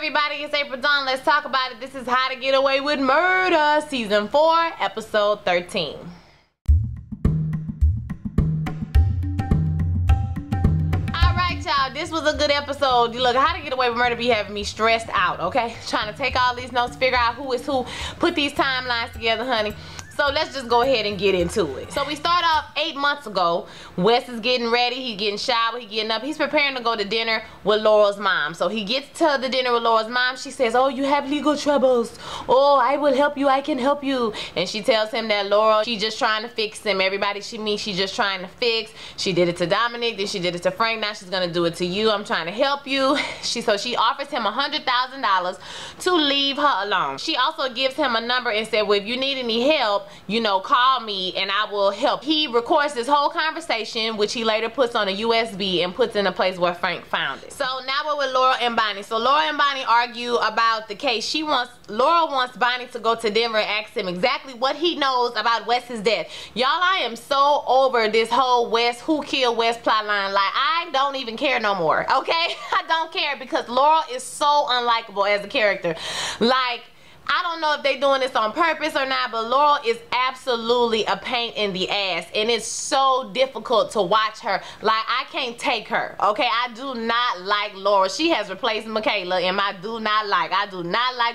everybody, it's April Dawn. Let's talk about it. This is How to Get Away with Murder, Season 4, Episode 13. Alright, y'all, this was a good episode. Look, How to Get Away with Murder be having me stressed out, okay? Trying to take all these notes, figure out who is who, put these timelines together, honey. So let's just go ahead and get into it. So we start off 8 months ago. Wes is getting ready. He's getting showered. He's getting up. He's preparing to go to dinner with Laurel's mom. So he gets to the dinner with Laurel's mom. She says, "Oh, you have legal troubles. Oh, I will help you. I can help you." And she tells him that Laurel, she's just trying to fix him. Everybody she meets, she's just trying to fix. She did it to Dominic. Then she did it to Frank. Now she's going to do it to you. I'm trying to help you. So she offers him $100,000 to leave her alone. She also gives him a number and said, "Well, if you need any help, you know, call me and I will help." He records this whole conversation, which he later puts on a USB and puts in a place where Frank found it. So now we're with Laurel and Bonnie. So Laurel and Bonnie argue about the case. Laurel wants Bonnie to go to Denver and ask him exactly what he knows about Wes's death. Y'all, I am so over this whole Wes, who killed Wes plotline. Like, I don't even care no more, okay? I don't care because Laurel is so unlikable as a character. Like, I don't know if they're doing this on purpose or not, but Laurel is absolutely a pain in the ass, and it's so difficult to watch her. Like, I can't take her, okay? I do not like Laurel. She has replaced Michaela, and I do not like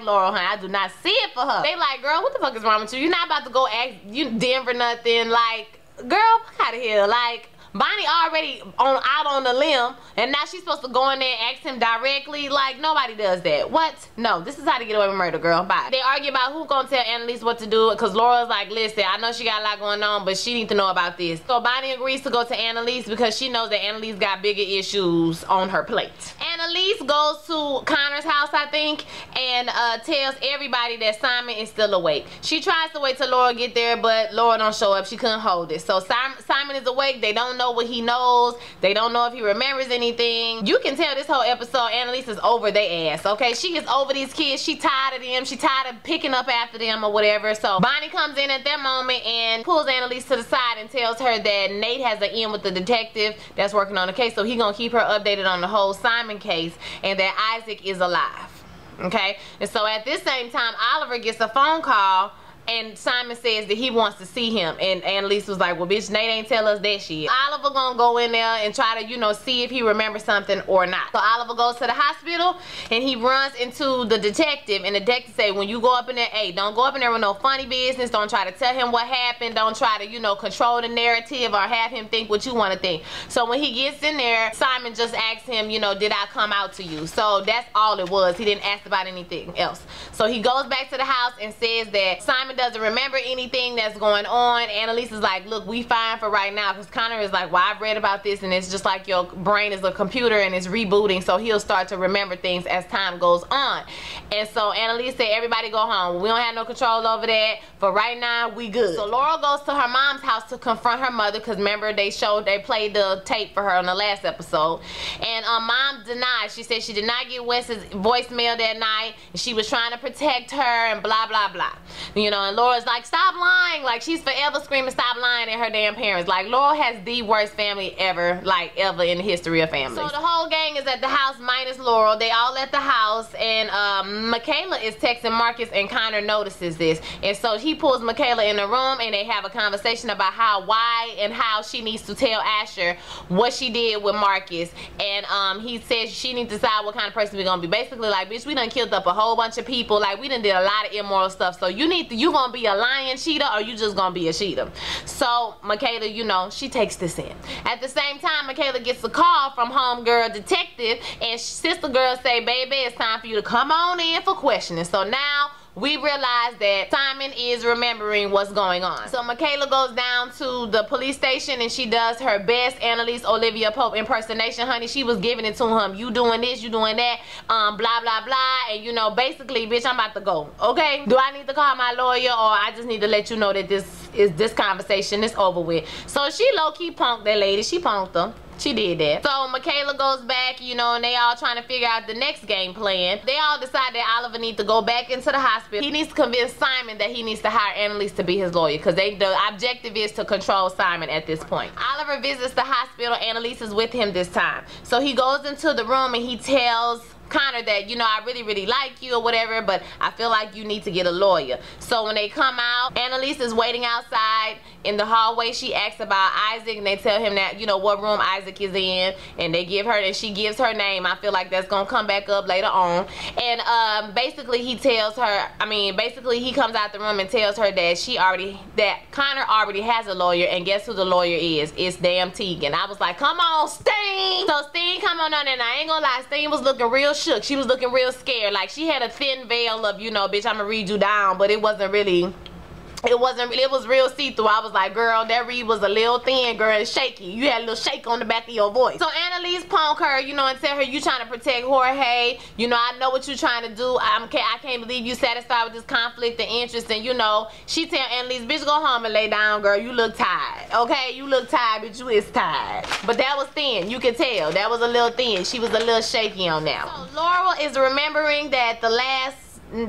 Laurel, honey. I do not see it for her. They like, girl, what the fuck is wrong with you? You're not about to go ask you Denver nothing. Like, girl, fuck out of here. Like, Bonnie already out on the limb, and now she's supposed to go in there and ask him directly. Like, nobody does that. What? No, this is How to Get Away with Murder, girl. Bye. They argue about who gonna tell Annalise what to do, because Laura's like, "Listen, I know she got a lot going on, but she needs to know about this." So Bonnie agrees to go to Annalise because she knows that Annalise got bigger issues on her plate. Annalise goes to Connor's house, I think, and tells everybody that Simon is still awake. She tries to wait till Laura get there, but Laura don't show up. She couldn't hold it. So Simon is awake. They don't know what he knows. They don't know if he remembers anything. You can tell this whole episode Annalise is over their ass, okay? She is over these kids. She tired of them. She tired of picking up after them or whatever. So Bonnie comes in at that moment and pulls Annalise to the side and tells her that Nate has an in with the detective that's working on the case, so he gonna keep her updated on the whole Simon case, and that Isaac is alive, okay? And so at this same time, Oliver gets a phone call, and Simon says that he wants to see him, and Annalise was like, "Well, bitch, Nate ain't tell us that shit." Oliver gonna go in there and try to, you know, see if he remembers something or not. So Oliver goes to the hospital and he runs into the detective, and the detective say, "When you go up in there, hey, don't go up in there with no funny business. Don't try to tell him what happened. Don't try to, you know, control the narrative or have him think what you want to think." So when he gets in there, Simon just asks him, you know, "Did I come out to you?" So that's all it was. He didn't ask about anything else. So he goes back to the house and says that Simon doesn't remember anything that's going on. Annalise is like, "Look, we fine for right now," because Connor is like, "Well, I've read about this, and it's just like your brain is a computer and it's rebooting, so he'll start to remember things as time goes on." And so Annalise said, "Everybody go home. We don't have no control over that. For right now, we good." So Laurel goes to her mom's house to confront her mother, because remember they played the tape for her on the last episode, and mom denied. She said she did not get Wes's voicemail that night, and she was trying to protect her and blah blah blah, you know. And Laura's like, "Stop lying." Like, she's forever screaming stop lying at her damn parents. Like, Laurel has the worst family ever, like ever in the history of families. So the whole gang is at the house minus Laurel. They all at the house, and Michaela is texting Marcus, and Connor notices this, and so he pulls Michaela in the room, and they have a conversation about why and how she needs to tell Asher what she did with Marcus. And he says she needs to decide what kind of person we're gonna be. Basically, like, "Bitch, we done killed up a whole bunch of people. Like, we done did a lot of immoral stuff, so you gonna be a lying cheater, or you just gonna be a cheater?" So Michaela, you know, she takes this in. At the same time, Michaela gets a call from homegirl detective, and sister girl say, "Baby, it's time for you to come on in for questioning." So now we realize that Simon is remembering what's going on. So Michaela goes down to the police station, and she does her best Annalise Olivia Pope impersonation, honey. She was giving it to him. "You doing this, you doing that, blah blah blah," and you know, basically, "Bitch, I'm about to go, okay? Do I need to call my lawyer, or I just need to let you know that this conversation is over with?" So she low-key punked that lady. She punked her. She did that. So Michaela goes back, you know, and they all trying to figure out the next game plan. They all decide that Oliver needs to go back into the hospital. He needs to convince Simon that he needs to hire Annalise to be his lawyer, because the objective is to control Simon at this point. Oliver visits the hospital. Annalise is with him this time. So he goes into the room and he tells Connor that, you know, I really like you or whatever, but I feel like you need to get a lawyer. So when they come out, Annalise is waiting outside in the hallway. She asks about Isaac, and they tell him that, you know, what room Isaac is in, and they give her, and she gives her name. I feel like that's gonna come back up later on. And basically he tells her, basically he comes out the room and tells her that Connor already has a lawyer, and guess who the lawyer is? It's damn Tegan. I was like, come on, Steen! So Steen come on, and I ain't gonna lie, Steen was looking real shook. She was looking real scared. Like, she had a thin veil of, you know, bitch, I'm gonna read you down, but it wasn't really, it was real see-through. I was like, girl, that read was a little thin, girl, and shaky. You had a little shake on the back of your voice. So Annalise punk her, you know, and tell her, you trying to protect Jorge. You know, I know what you trying to do. I can't believe you satisfied with this conflict of interest. And, you know, she tell Annalise, bitch, go home and lay down, girl. You look tired, okay? You look tired, bitch. You is tired. But that was thin. You can tell. That was a little thin. She was a little shaky on that. So Laurel is remembering that the last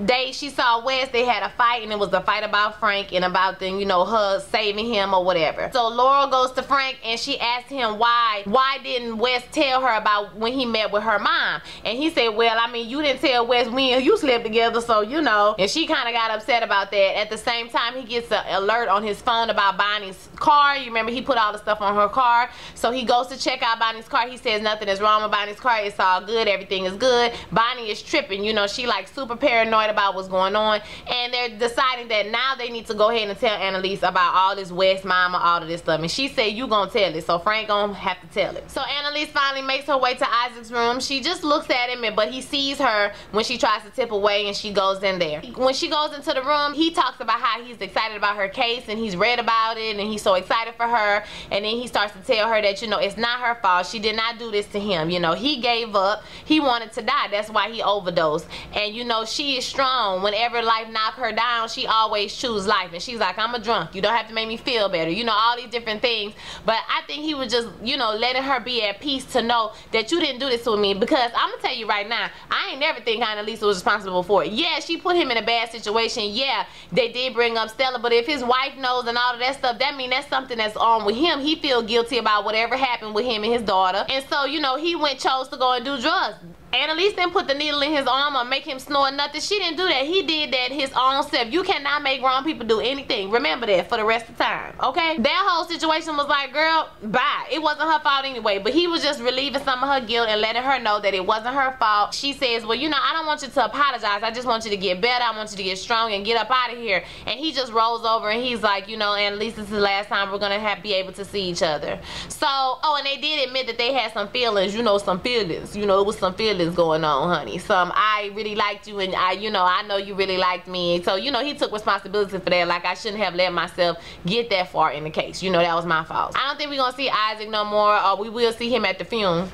day she saw Wes, they had a fight, and it was a fight about Frank and about them, you know, her saving him or whatever. So Laurel goes to Frank and she asked him why didn't Wes tell her about when he met with her mom. And he said, well, I mean, you didn't tell Wes when you slept together, so you know. And she kind of got upset about that. At the same time, he gets an alert on his phone about Bonnie's car. You remember he put all the stuff on her car, so he goes to check out Bonnie's car. He says nothing is wrong with Bonnie's car, it's all good, everything is good. Bonnie is tripping, you know, she like super paranoid about what's going on, and they're deciding that now they need to go ahead and tell Annalise about all this West mama, all of this stuff. And she said, you gonna tell it, so Frank gonna have to tell it. So Annalise finally makes her way to Isaac's room. She just looks at him, but he sees her when she tries to tip away, and she goes in there. When she goes into the room, he talks about how he's excited about her case, and he's read about it, and he's so excited for her. And then he starts to tell her that, you know, it's not her fault. She did not do this to him. You know, he gave up. He wanted to die. That's why he overdosed. And, you know, she is strong. Whenever life knocked her down, she always choose life. And she's like, I'm a drunk. You don't have to make me feel better. You know, all these different things. But I think he was just, you know, letting her be at peace to know that you didn't do this to me. Because I'm going to tell you right now, I ain't never think Annalise was responsible for it. Yeah, she put him in a bad situation. Yeah, they did bring up Stella. But if his wife knows and all of that stuff, that means that's something that's on with him. He feel guilty about whatever happened with him and his daughter. And so, you know, he chose to go and do drugs. Annalise didn't put the needle in his arm or make him snort nothing. She didn't do that. He did that his own self. You cannot make grown people do anything. Remember that for the rest of the time, okay? That whole situation was like, girl, bye. It wasn't her fault anyway, but he was just relieving some of her guilt and letting her know that it wasn't her fault. She says, well, you know, I don't want you to apologize. I just want you to get better. I want you to get strong and get up out of here. And he just rolls over and he's like, you know, Annalise, this is the last time we're gonna be able to see each other. So, oh, and they did admit that they had some feelings, you know, some feelings. You know, it was some feelings going on, honey. Some, I really liked you, and I know you really liked me. So, you know, he took responsibility for that. Like, I shouldn't have let myself get that far in the case. You know, that was my fault. I don't think we're gonna see Isaac no more, or we will see him at the funeral.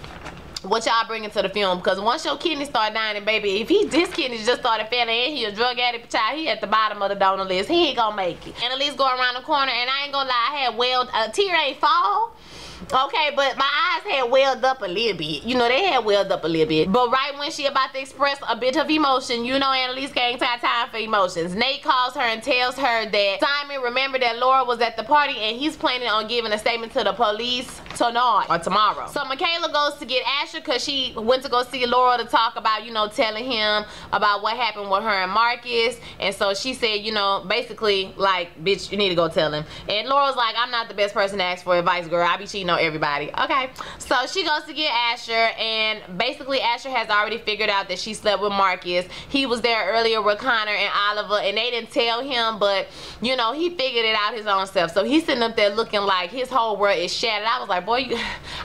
What y'all bringing to the film? Because once your kidney start dying, and baby, if his kidneys just started failing and he a drug addict child, he at the bottom of the donor list. He ain't gonna make it. And at least go around the corner, and I ain't gonna lie, I had a tear ain't fall. Okay, but my eyes had welled up a little bit. You know, they had welled up a little bit. But right when she about to express a bit of emotion, you know Annalise ain't got time for emotions. Nate calls her and tells her that Simon remembered that Laura was at the party, and he's planning on giving a statement to the police tonight or tomorrow. So Michaela goes to get Asher because she went to go see Laura to talk about, you know, telling him about what happened with her and Marcus. And so she said, you know, basically like, bitch, you need to go tell him. And Laura's like, I'm not the best person to ask for advice, girl. I be cheating on everybody. Okay, so she goes to get Asher, and basically Asher has already figured out that she slept with Marcus. He was there earlier with Connor and Oliver, and they didn't tell him, but you know, he figured it out his own self. So he's sitting up there looking like his whole world is shattered. I was like, boy,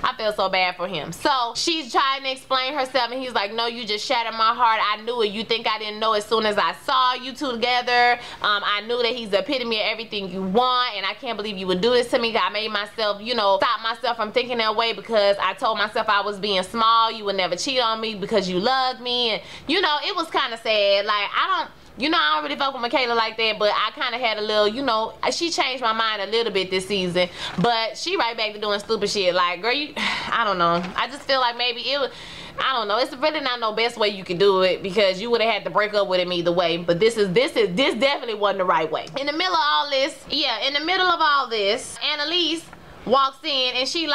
I feel so bad for him. So she's trying to explain herself, and he's like, no, you just shattered my heart. I knew it. You think I didn't know as soon as I saw you two together? I knew that he's the epitome of everything you want, and I can't believe you would do this to me. I made myself, you know, stop myself from thinking that way because I told myself I was being small. You would never cheat on me because you loved me. And you know, it was kind of sad. Like, I don't really fuck with Michaela like that, but I kind of had a little, you know, she changed my mind a little bit this season, but she right back to doing stupid shit. Like, girl, I don't know. I just feel like maybe it was, I don't know. It's really not no best way you can do it because you would have had to break up with him either way. But this definitely wasn't the right way. In the middle of all this, Annalise walks in and she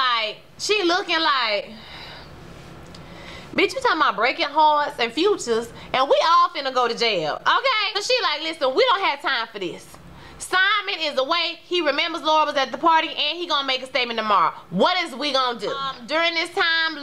looking like, Bitch, you talking about breaking hearts and futures, and we all finna go to jail, okay? So she like, listen, we don't have time for this. Simon is away. He remembers Laura was at the party, and he gonna make a statement tomorrow. What is we gonna do? During this time,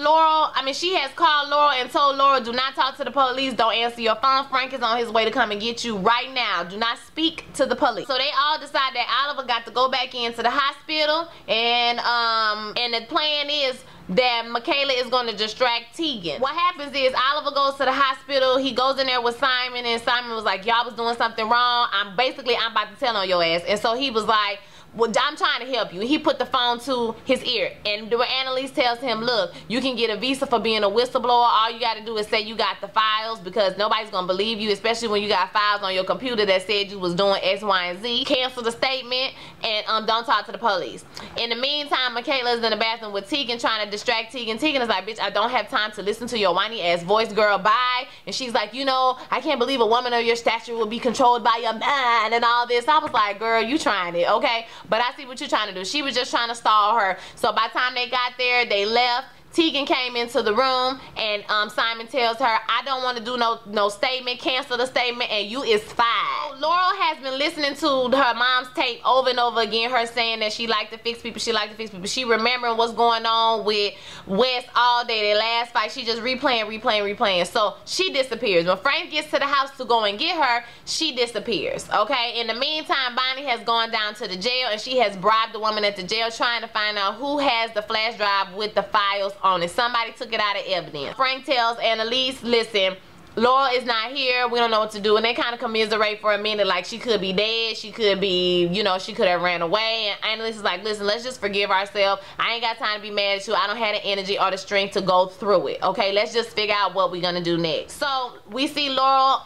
she has called Laura and told Laura, do not talk to the police. Don't answer your phone. Frank is on his way to come and get you right now. Do not speak to the police. So they all decide that Oliver got to go back into the hospital, and the plan is that Michaela is going to distract Tegan. What happens is Oliver goes to the hospital. He goes in there with Simon, and Simon was like, y'all was doing something wrong. I'm about to tell on your ass. And so he was like, well, I'm trying to help you. He put the phone to his ear, and Annalise tells him, look, you can get a visa for being a whistleblower. All you got to do is say you got the files, because nobody's going to believe you, especially when you got files on your computer that said you was doing X, Y, and Z. Cancel the statement, and don't talk to the police. In the meantime, Michaela's in the bathroom with Tegan, trying to distract Tegan. Tegan is like, bitch, I don't have time to listen to your whiny ass voice, girl, bye. And she's like, you know, I can't believe a woman of your stature will be controlled by your mind and all this. I was like, girl, you trying it, okay? But I see what you're trying to do. She was just trying to stall her. So by the time they got there, they left. Tegan came into the room, and Simon tells her, I don't want to do no statement. Cancel the statement, and you is fired. Laurel has been listening to her mom's tape over and over again, her saying that she liked to fix people. She remembering what's going on with Wes all day. Their last fight, she just replaying. So she disappears. When Frank gets to the house to go and get her, she disappears, okay? In the meantime, Bonnie has gone down to the jail, and she has bribed the woman at the jail, trying to find out who has the flash drive with the files on it. Somebody took it out of evidence. Frank tells Annalise, listen, Laura is not here. We don't know what to do. And they kind of commiserate for a minute, like she could be dead. She could be, you know, she could have ran away. And Annalise is like, listen, let's just forgive ourselves. I ain't got time to be mad at you. I don't have the energy or the strength to go through it. Okay, let's just figure out what we're gonna do next. So we see Laurel.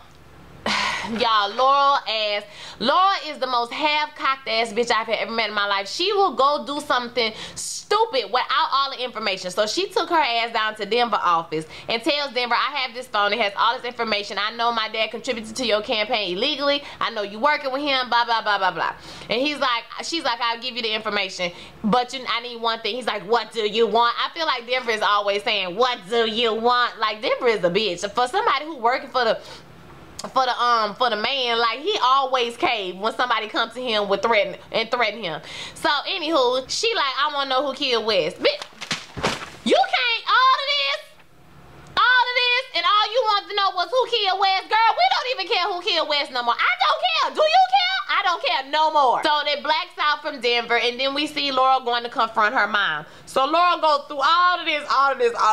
Y'all, Laura is the most half-cocked ass bitch I've ever met in my life. She will go do something stupid without all the information. So she took her ass down to Denver office and tells Denver, I have this phone, it has all this information. I know my dad contributed to your campaign illegally. I know you working with him, blah, blah, blah, blah, blah. And she's like, I'll give you the information, but I need one thing. He's like, what do you want? I feel like Denver is always saying, what do you want? Like, Denver is a bitch. For somebody who working for the man, like, he always cave when somebody comes to him with threaten him. So anywho, she like, I want to know who killed Wes. Bitch, you can't all of this, and all you want to know was who killed Wes. Girl, we don't even care who killed Wes no more. I don't care. Do you care? I don't care no more. So they blacks out from Denver, and then we see Laurel going to confront her mom. So Laurel goes through all of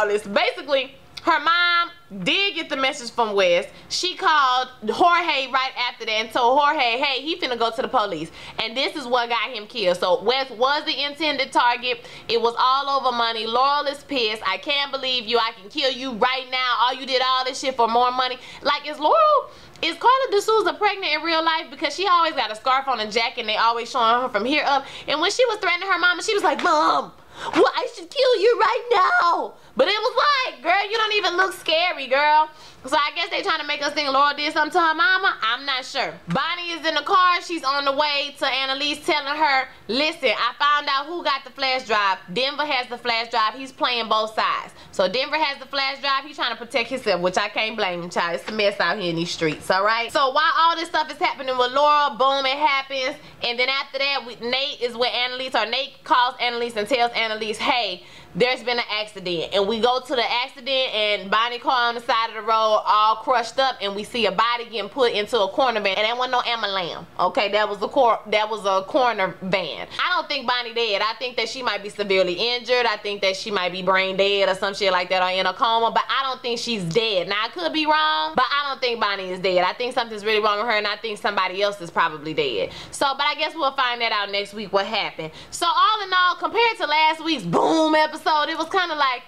this. Basically, her mom did get the message from Wes. She called Jorge right after that and told Jorge, hey, he finna go to the police. And this is what got him killed. So Wes was the intended target. It was all over money. Laurel is pissed. I can't believe you. I can kill you right now. All you did all this shit for more money. Like, is Carla D'Souza pregnant in real life? Because she always got a scarf on and jacket, and they always showing her from here up. And when she was threatening her mama, she was like, Mom, well, I should kill you right now. But it was like, girl, you don't even look scary, girl. So I guess they trying to make us think Laura did something to her mama. I'm not sure. Bonnie is in the car. She's on the way to Annalise, telling her, listen, I found out who got the flash drive. Denver has the flash drive. He's playing both sides. So Denver has the flash drive. He's trying to protect himself, which I can't blame him, child. It's a mess out here in these streets, all right? So while all this stuff is happening with Laura, boom, it happens. And then after that, Nate is with Annalise, or Nate calls Annalise and tells Annalise, hey, there's been an accident. And we go to the accident, and Bonnie car on the side of the road all crushed up, and we see a body getting put into a corner van. And that wasn't no Emma Lamb, okay? That was a corner van. I don't think Bonnie dead. I think that she might be severely injured. I think that she might be brain dead or some shit like that, or in a coma, but I don't think she's dead. Now, I could be wrong, but I don't think Bonnie is dead. I think something's really wrong with her, and I think somebody else is probably dead. So, but I guess we'll find that out next week, what happened. So all in all, compared to last week's boom episode, it was kind of like,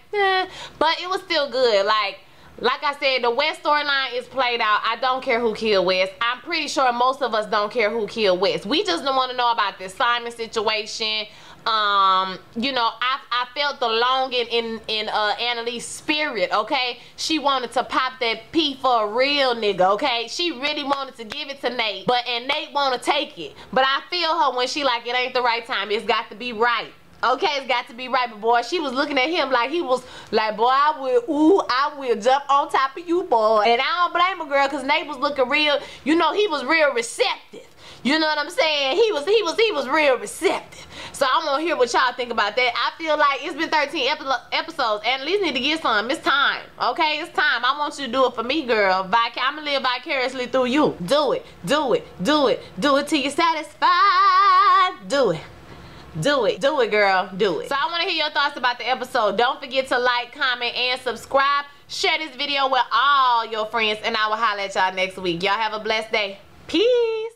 but it was still good. Like I said, the Wes storyline is played out. I don't care who killed Wes. I'm pretty sure most of us don't care who killed Wes. We just don't want to know about this Simon situation. You know, I felt the longing in Annalise's spirit, okay? She wanted to pop that P for a real nigga, okay? She really wanted to give it to Nate, and Nate want to take it. But I feel her when she like, it ain't the right time. It's got to be right Okay, it's got to be right, but boy, she was looking at him like he was like, boy, I will jump on top of you, boy. And I don't blame her, girl, because Nate was looking real, you know, he was real receptive. You know what I'm saying? He was real receptive. So I want to hear what y'all think about that. I feel like it's been 13 episodes, and at least need to get some. It's time, okay? It's time. I want you to do it for me, girl. I'm going to live vicariously through you. Do it. Do it. Do it. Do it till you're satisfied. Do it. Do it. Do it, girl. Do it. So I want to hear your thoughts about the episode. Don't forget to like, comment, and subscribe. Share this video with all your friends, and I will holler at y'all next week. Y'all have a blessed day. Peace.